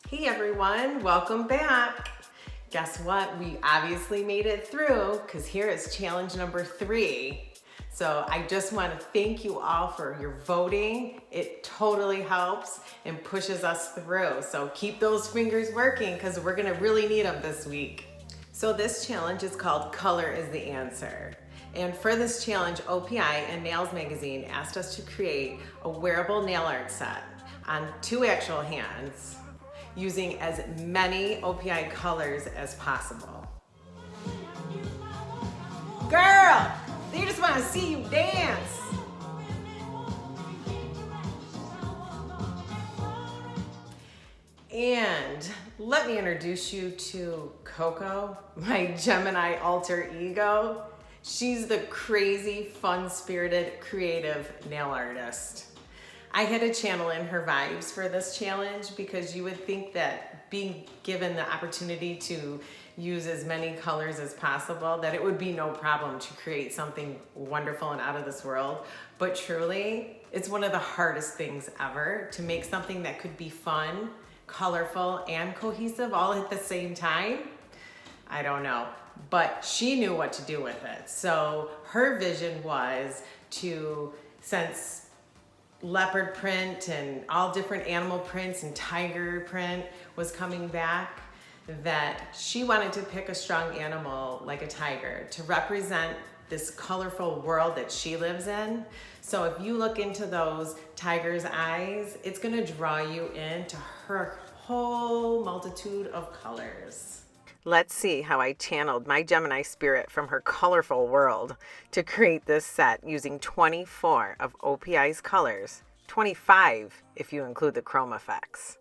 Hey everyone, welcome back. Guess what? We obviously made it through because here is challenge number 3. So I just want to thank you all for your voting. It totally helps and pushes us through. So keep those fingers working because we're going to really need them this week. So this challenge is called Color is the Answer. And for this challenge, OPI and Nails Magazine asked us to create a wearable nail art set on 2 actual hands, using as many OPI colors as possible. Girl, they just want to see you dance. And let me introduce you to Coco, my Gemini alter ego. She's the crazy, fun-spirited, creative nail artist. I had to channel in her vibes for this challenge because you would think that being given the opportunity to use as many colors as possible, that it would be no problem to create something wonderful and out of this world. But truly, it's one of the hardest things ever to make something that could be fun, colorful, and cohesive all at the same time. I don't know, but she knew what to do with it. So her vision was to, since leopard print and all different animal prints and tiger print was coming back, that she wanted to pick a strong animal like a tiger to represent this colorful world that she lives in. So if you look into those tiger's eyes, it's gonna draw you into her whole multitude of colors. Let's see how I channeled my Gemini spirit from her colorful world to create this set using 24 of OPI's colors, 25 if you include the chrome effects.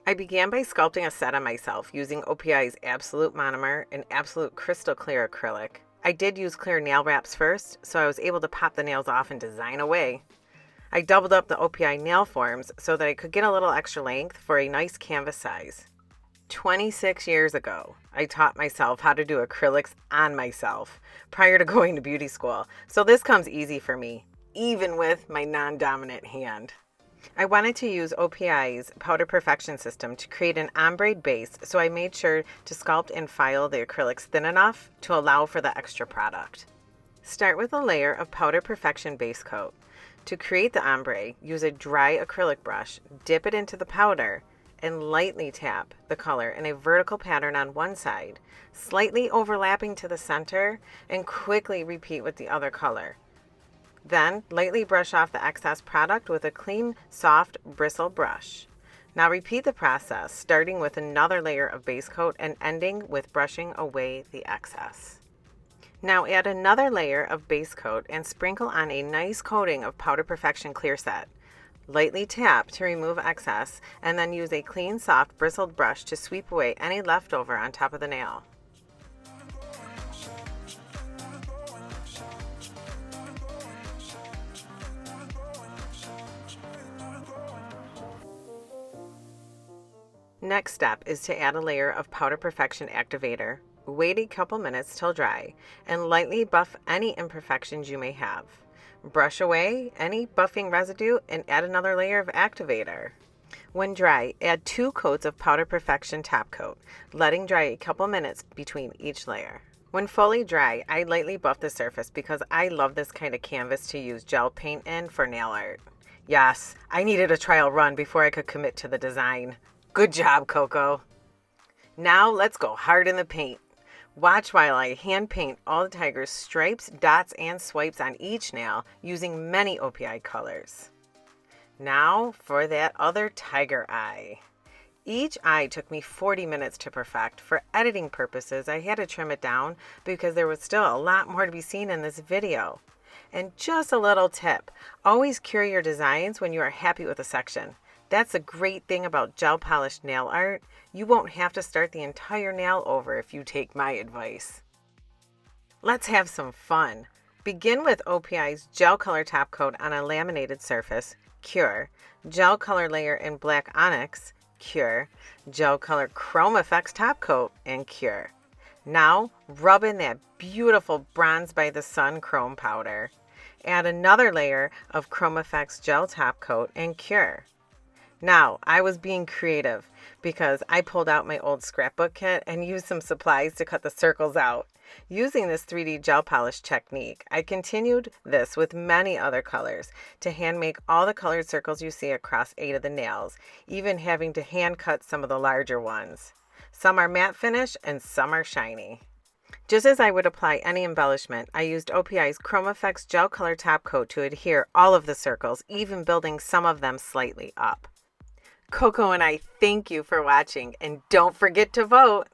I began by sculpting a set on myself using OPI's Absolute Monomer and Absolute Crystal Clear acrylic. I did use clear nail wraps first, so I was able to pop the nails off and design away. I doubled up the OPI nail forms so that I could get a little extra length for a nice canvas size. 26 years ago, I taught myself how to do acrylics on myself prior to going to beauty school, so this comes easy for me, even with my non-dominant hand. I wanted to use OPI's Powder Perfection system to create an ombre base, so I made sure to sculpt and file the acrylics thin enough to allow for the extra product. Start with a layer of Powder Perfection base coat. To create the ombre, use a dry acrylic brush, dip it into the powder, and lightly tap the color in a vertical pattern on one side, slightly overlapping to the center, and quickly repeat with the other color. Then, lightly brush off the excess product with a clean, soft bristle brush. Now repeat the process, starting with another layer of base coat and ending with brushing away the excess. Now add another layer of base coat and sprinkle on a nice coating of Powder Perfection Clear Set. Lightly tap to remove excess and then use a clean, soft, bristled brush to sweep away any leftover on top of the nail. Next step is to add a layer of Powder Perfection Activator. Wait a couple minutes till dry, and lightly buff any imperfections you may have. Brush away any buffing residue and add another layer of activator. When dry, add 2 coats of Powder Perfection top coat, letting dry a couple minutes between each layer. When fully dry, I lightly buff the surface because I love this kind of canvas to use gel paint in for nail art. Yes, I needed a trial run before I could commit to the design. Good job, Coco. Now let's go hard in the paint. Watch while I hand paint all the tiger's stripes, dots, and swipes on each nail using many OPI colors. Now for that other tiger eye. Each eye took me 40 minutes to perfect. For editing purposes, I had to trim it down because there was still a lot more to be seen in this video. And just a little tip, always cure your designs when you are happy with a section. That's a great thing about gel polished nail art. You won't have to start the entire nail over if you take my advice. Let's have some fun. Begin with OPI's Gel Color top coat on a laminated surface, Cure. Gel Color layer in Black Onyx, Cure. Gel Color Chrome Effects top coat, and Cure. Now, rub in that beautiful Bronze by the Sun chrome powder. Add another layer of Chrome Effects Gel Top Coat and cure. Now, I was being creative because I pulled out my old scrapbook kit and used some supplies to cut the circles out. Using this 3D gel polish technique, I continued this with many other colors to hand make all the colored circles you see across 8 of the nails, even having to hand cut some of the larger ones. Some are matte finish and some are shiny. Just as I would apply any embellishment, I used OPI's Chrome Effects Gel Color Top Coat to adhere all of the circles, even building some of them slightly up. Coco and I thank you for watching, and don't forget to vote!